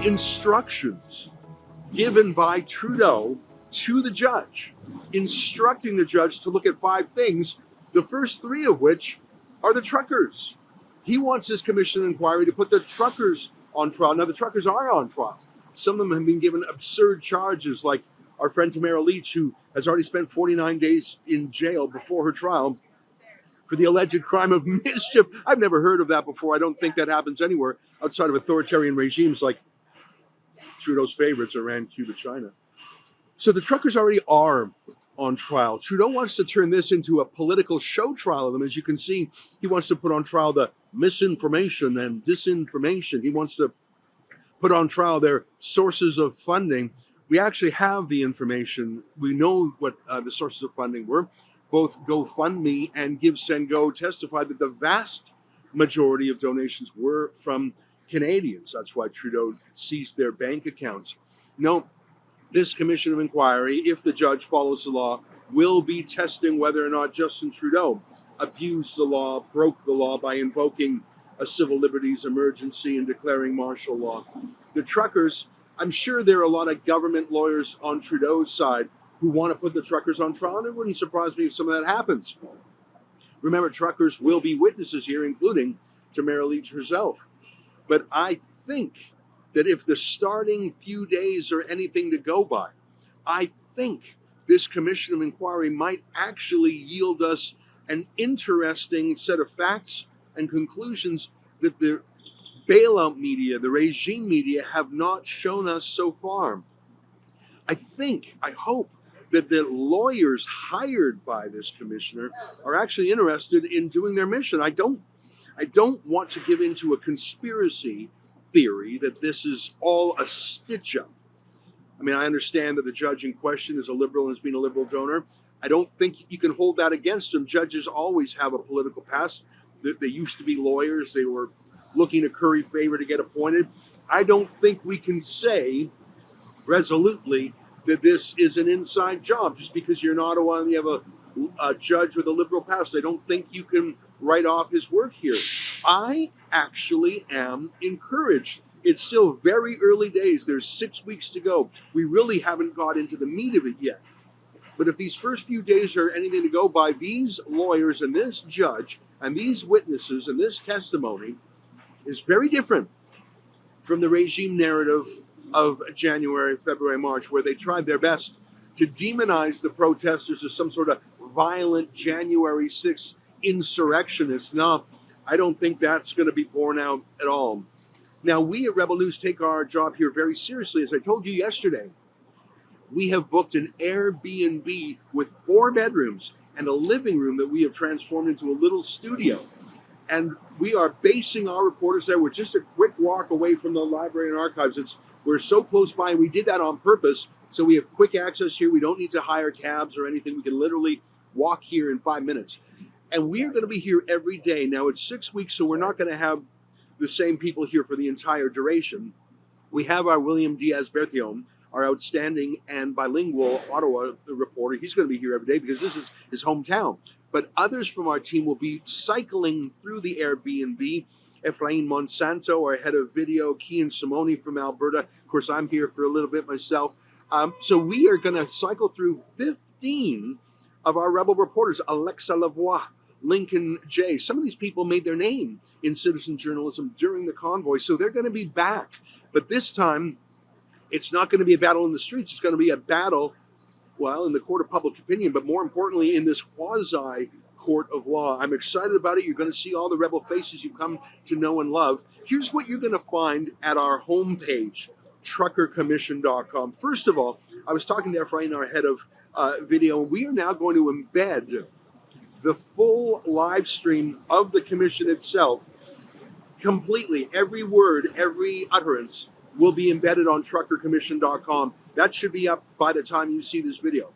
the instructions given by Trudeau to the judge, instructing the judge to look at 5 things, the first 3 of which are the truckers. He wants this commission of inquiry to put the truckers on trial. Now, the truckers are on trial. Some of them have been given absurd charges, like our friend Tamara Leach, who has already spent 49 days in jail before her trial for the alleged crime of mischief. I've never heard of that before. I don't think that happens anywhere outside of authoritarian regimes like Trudeau's favorites, Iran, Cuba, China. So the truckers already are on trial. Trudeau wants to turn this into a political show trial of them. As you can see, he wants to put on trial the misinformation and disinformation. He wants to put on trial their sources of funding. We actually have the information. We know what the sources of funding were. Both GoFundMe and GiveSendGo testified that the vast majority of donations were from Canadians. That's why Trudeau seized their bank accounts. No, this commission of inquiry, if the judge follows the law, will be testing whether or not Justin Trudeau abused the law, broke the law by invoking a civil liberties emergency and declaring martial law. The truckers, I'm sure there are a lot of government lawyers on Trudeau's side who want to put the truckers on trial, and it wouldn't surprise me if some of that happens. Remember, truckers will be witnesses here, including Tamara Leach herself. But I think that if the starting few days are anything to go by, I think this commission of inquiry might actually yield us an interesting set of facts and conclusions that the bailout media, the regime media, have not shown us so far. I hope that the lawyers hired by this commissioner are actually interested in doing their mission. I don't want to give into a conspiracy theory that this is all a stitch-up. I mean, I understand that the judge in question is a liberal and has been a liberal donor. I don't think you can hold that against him. Judges always have a political past. They used to be lawyers. They were looking to curry favor to get appointed. I don't think we can say resolutely that this is an inside job just because you're in Ottawa and you have a judge with a liberal past. I don't think you can write off his work here. I actually am encouraged. It's still very early days. There's 6 weeks to go. We really haven't got into the meat of it yet. But if these first few days are anything to go by, these lawyers and this judge and these witnesses and this testimony is very different from the regime narrative of January, February, March, where they tried their best to demonize the protesters as some sort of violent January 6th insurrectionists. Now, I don't think that's going to be borne out at all. Now, we at Rebel News take our job here very seriously. As I told you yesterday, we have booked an Airbnb with 4 bedrooms and a living room that we have transformed into a little studio. And we are basing our reporters there. We're just a quick walk away from the library and archives. We're so close by, and we did that on purpose. So we have quick access here. We don't need to hire cabs or anything. We can literally walk here in 5 minutes. And we are going to be here every day. Now, it's 6 weeks, so we're not going to have the same people here for the entire duration. We have our William Diaz-Berthiaume, our outstanding and bilingual Ottawa reporter. He's going to be here every day because this is his hometown. But others from our team will be cycling through the Airbnb. Efrain Monsanto, our head of video, Kian Simone from Alberta. Of course, I'm here for a little bit myself. So we are going to cycle through 15 of our Rebel reporters. Alexa Lavoie, Lincoln Jay. Some of these people made their name in citizen journalism during the convoy, so they're going to be back. But this time, it's not going to be a battle in the streets. It's going to be a battle, well, in the court of public opinion, but more importantly, in this quasi court of law. I'm excited about it. You're going to see all the Rebel faces you've come to know and love. Here's what you're going to find at our homepage, truckercommission.com. First of all, I was talking to Efrain, our head of video. We are now going to embed the full live stream of the commission itself completely. Every word, every utterance will be embedded on truckercommission.com. That should be up by the time you see this video.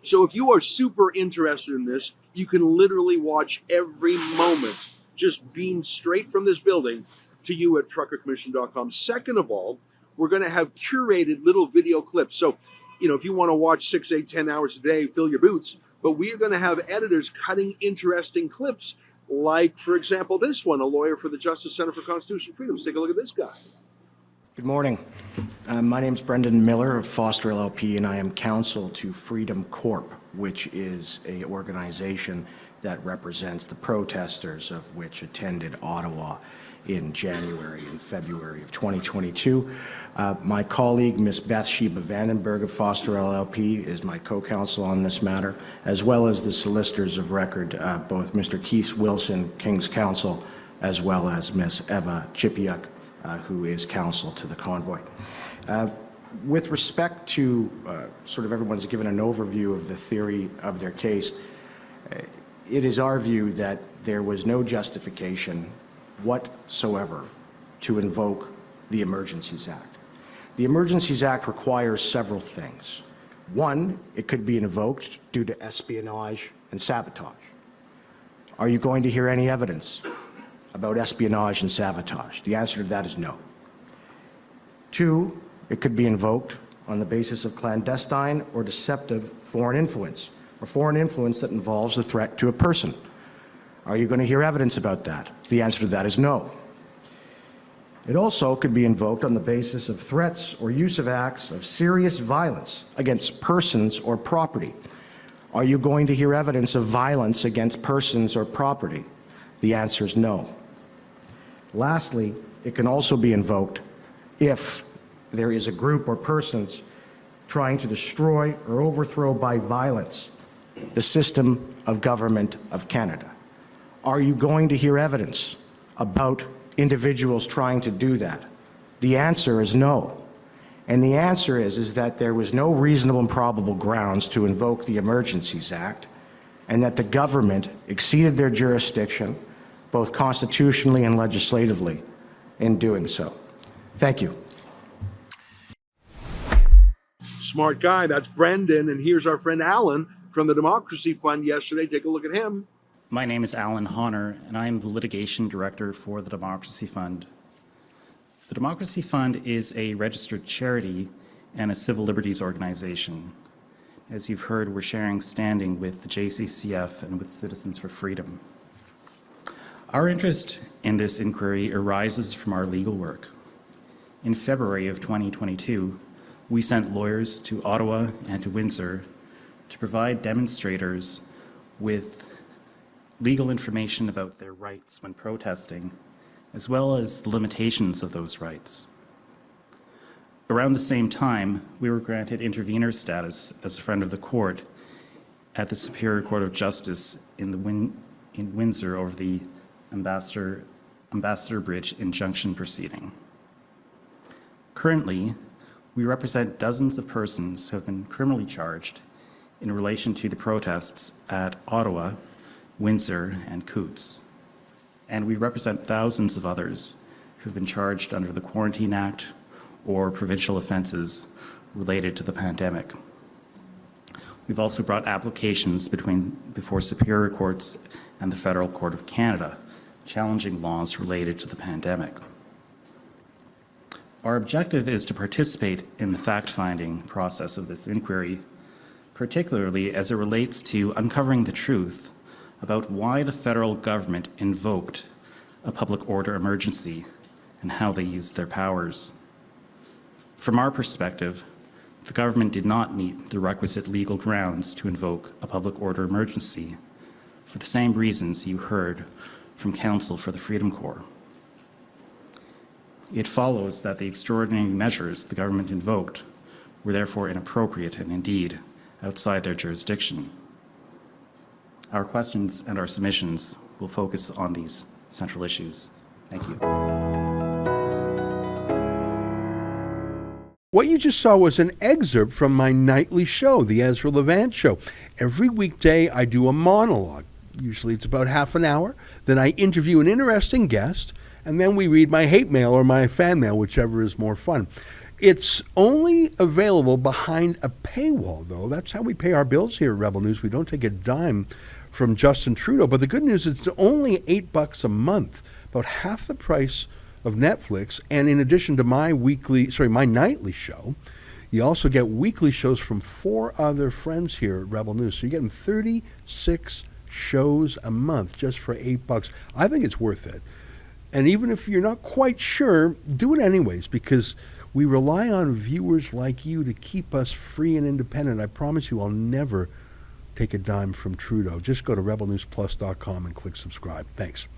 So if you are super interested in this, you can literally watch every moment just beamed straight from this building to you at truckercommission.com. Second of all, we're going to have curated little video clips. So, if you want to watch 6, 8, 10 hours a day, fill your boots. But we are going to have editors cutting interesting clips, like, for example, this one, a lawyer for the Justice Center for Constitutional Freedoms. Take a look at this guy. Good morning. My name is Brendan Miller of Foster LLP, and I am counsel to Freedom Corp, which is an organization that represents the protesters of which attended Ottawa in January and February of 2022. My colleague, Ms. Beth Sheba Vandenberg of Foster LLP, is my co-counsel on this matter, as well as the solicitors of record, both Mr. Keith Wilson, King's Counsel, as well as Ms. Eva Chipiuk, who is counsel to the convoy. With respect to sort of everyone's given an overview of the theory of their case, it is our view that there was no justification whatsoever to invoke the Emergencies Act. The Emergencies Act requires several things. One, it could be invoked due to espionage and sabotage. Are you going to hear any evidence about espionage and sabotage? The answer to that is no. Two, it could be invoked on the basis of clandestine or deceptive foreign influence, or foreign influence that involves a threat to a person. Are you going to hear evidence about that? The answer to that is no. It also could be invoked on the basis of threats or use of acts of serious violence against persons or property. Are you going to hear evidence of violence against persons or property? The answer is no. Lastly, it can also be invoked if there is a group or persons trying to destroy or overthrow by violence the system of government of Canada. Are you going to hear evidence about individuals trying to do that? The answer is no. And the answer is that there was no reasonable and probable grounds to invoke the Emergencies Act, and that the government exceeded their jurisdiction, both constitutionally and legislatively, in doing so. Thank you. Smart guy. That's Brendan. And here's our friend Alan from the Democracy Fund yesterday. Take a look at him. My name is Alan Honor, and I am the litigation director for the Democracy Fund. The Democracy Fund is a registered charity and a civil liberties organization. As you've heard, we're sharing standing with the JCCF and with Citizens for Freedom. Our interest in this inquiry arises from our legal work. In February of 2022, we sent lawyers to Ottawa and to Windsor to provide demonstrators with legal information about their rights when protesting, as well as the limitations of those rights. Around the same time, we were granted intervener status as a friend of the court at the Superior Court of Justice in Windsor over the Ambassador Bridge injunction proceeding. Currently, we represent dozens of persons who have been criminally charged in relation to the protests at Ottawa, Windsor, and Coutts. And we represent thousands of others who have been charged under the Quarantine Act or provincial offenses related to the pandemic. We've also brought applications before Superior Courts and the Federal Court of Canada, challenging laws related to the pandemic. Our objective is to participate in the fact-finding process of this inquiry, particularly as it relates to uncovering the truth about why the federal government invoked a public order emergency and how they used their powers. From our perspective, the government did not meet the requisite legal grounds to invoke a public order emergency for the same reasons you heard from counsel for the Freedom Corps. It follows that the extraordinary measures the government invoked were therefore inappropriate and indeed outside their jurisdiction. Our questions and our submissions will focus on these central issues. Thank you. What you just saw was an excerpt from my nightly show, The Ezra Levant Show. Every weekday, I do a monologue. Usually it's about half an hour. Then I interview an interesting guest, and then we read my hate mail or my fan mail, whichever is more fun. It's only available behind a paywall, though. That's how we pay our bills here at Rebel News. We don't take a dime from Justin Trudeau. But the good news is it's only $8 a month, about half the price of Netflix. And in addition to my nightly show, you also get weekly shows from 4 other friends here at Rebel News. So you're getting 36 shows a month just for $8. I think it's worth it. And even if you're not quite sure, do it anyways, because we rely on viewers like you to keep us free and independent. I promise you I'll never take a dime from Trudeau. Just go to rebelnewsplus.com and click subscribe. Thanks.